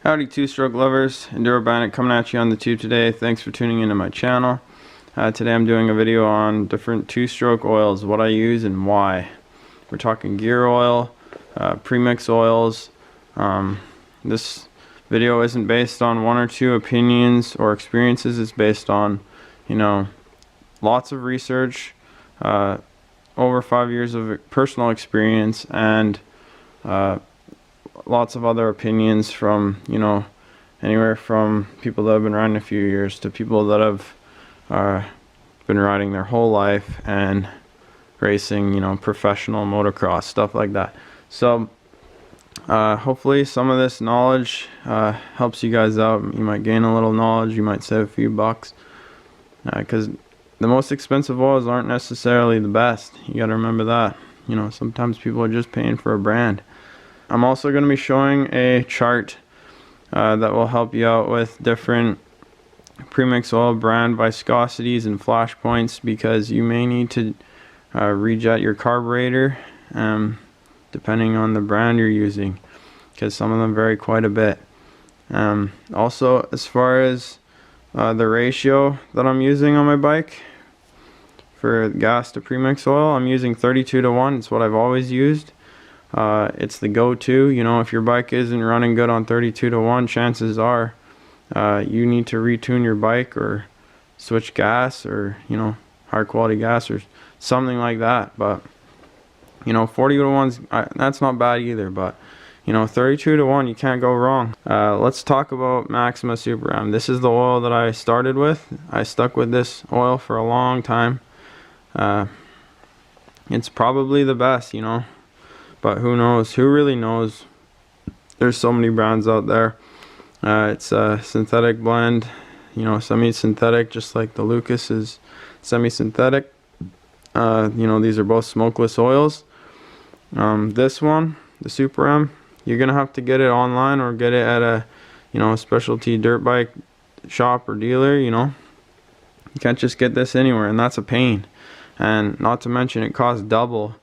Howdy two-stroke lovers, Enduro Bandit coming at you on the tube today. Thanks for tuning into my channel. Today I'm doing a video on different two-stroke oils, what I use and why. We're talking gear oil, premix oils. This video isn't based on one or two opinions or experiences. It's based on, lots of research, over 5 years of personal experience, and lots of other opinions from anywhere from people that have been riding a few years to people that have been riding their whole life and racing professional motocross, stuff like that. So hopefully some of this knowledge helps you guys out. You might gain a little knowledge, you might save a few bucks, because the most expensive oils aren't necessarily the best. You got to remember that. Sometimes people are just paying for a brand. I'm also going to be showing a chart that will help you out with different premix oil brand viscosities and flash points, because you may need to rejet your carburetor depending on the brand you're using, because some of them vary quite a bit. Also, as far as the ratio that I'm using on my bike for gas to premix oil, I'm using 32:1. It's what I've always used. It's the go-to. If your bike isn't running good on 32:1, chances are you need to retune your bike or switch gas, or higher quality gas or something like that. But 40:1's that's not bad either, but 32:1, you can't go wrong. Let's talk about Maxima Super M. This is the oil that I started with. I stuck with this oil for a long time. It's probably the best, but who knows? Who really knows? There's so many brands out there. It's a synthetic blend, semi-synthetic, just like the Lucas is semi-synthetic. These are both smokeless oils. This one, the Super M, you're gonna have to get it online or get it at a specialty dirt bike shop or dealer. You can't just get this anywhere, and that's a pain. And not to mention, it costs double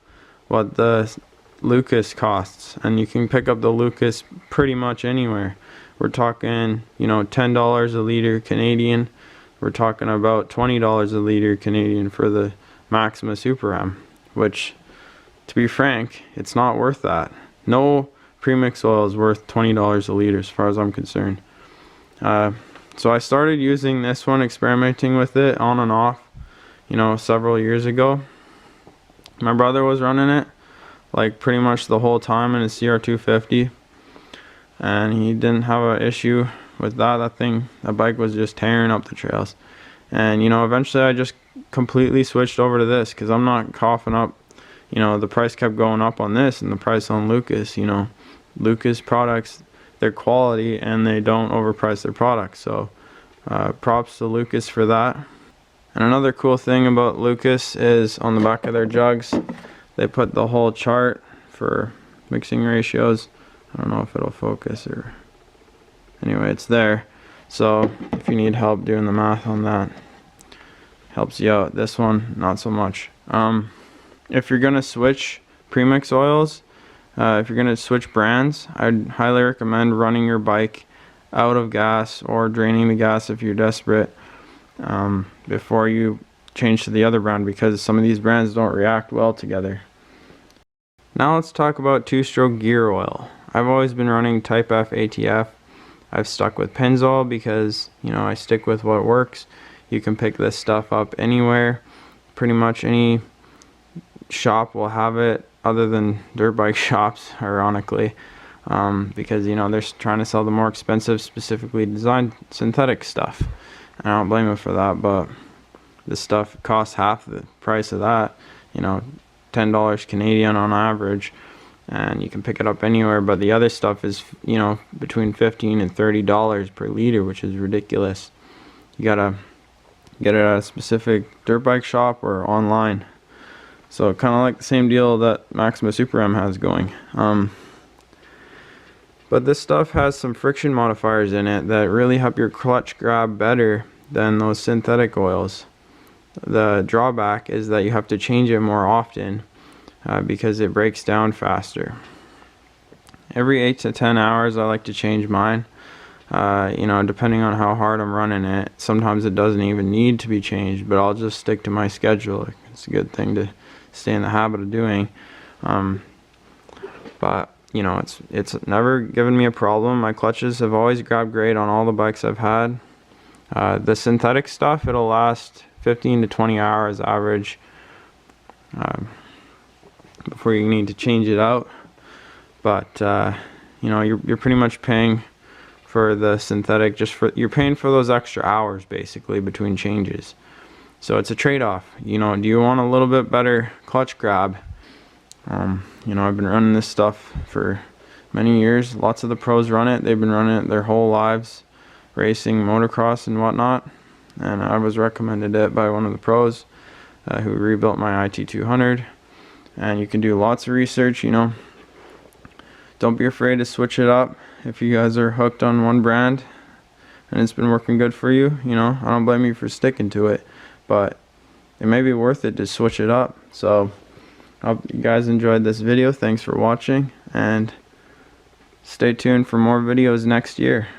what the Lucas costs, and you can pick up the Lucas pretty much anywhere. We're talking $10 a liter Canadian. We're talking about $20 a liter Canadian for the Maxima Super M, which, to be frank, it's not worth that. No premix oil is worth $20 a liter as far as I'm concerned. So I started using this one, experimenting with it on and off several years ago. My brother was running it like pretty much the whole time in his CR250, and he didn't have an issue with that. That bike was just tearing up the trails. And eventually I just completely switched over to this, because I'm not coughing up. The price kept going up on this and the price on Lucas. Lucas products, they're quality and they don't overprice their products. So props to Lucas for that. And another cool thing about Lucas is on the back of their jugs, they put the whole chart for mixing ratios. I don't know if it'll focus, or anyway, it's there. So if you need help doing the math on that, helps you out. This one, not so much. If you're gonna switch premix oils, if you're gonna switch brands, I'd highly recommend running your bike out of gas or draining the gas if you're desperate, before you change to the other brand, because some of these brands don't react well together. Now let's talk about two-stroke gear oil. I've always been running Type F ATF. I've stuck with Pennzoil because I stick with what works. You can pick this stuff up anywhere. Pretty much any shop will have it, other than dirt bike shops, ironically, because they're trying to sell the more expensive, specifically designed synthetic stuff. And I don't blame them for that, but this stuff costs half the price of that, $10 Canadian on average, and you can pick it up anywhere. But the other stuff is between $15 and $30 per liter, which is ridiculous. You gotta get it at a specific dirt bike shop or online. So kind of like the same deal that Maxima Super M has going. But this stuff has some friction modifiers in it that really help your clutch grab better than those synthetic oils. The drawback is that you have to change it more often because it breaks down faster. every 8 to 10 hours I like to change mine. You know, depending on how hard I'm running it, sometimes it doesn't even need to be changed, but I'll just stick to my schedule. It's a good thing to stay in the habit of doing. But you know, it's never given me a problem. My clutches have always grabbed great on all the bikes I've had. The synthetic stuff, it'll last 15 to 20 hours average before you need to change it out. But you know, you're pretty much paying for the synthetic, you're paying for those extra hours basically between changes. So it's a trade-off. You know, do you want a little bit better clutch grab? You know, I've been running this stuff for many years. Lots of the pros run it. They've been running it their whole lives, racing, motocross and whatnot. And I was recommended it by one of the pros who rebuilt my IT200. And you can do lots of research, you know. Don't be afraid to switch it up if you guys are hooked on one brand and it's been working good for you. You know, I don't blame you for sticking to it, but it may be worth it to switch it up. So I hope you guys enjoyed this video. Thanks for watching, and stay tuned for more videos next year.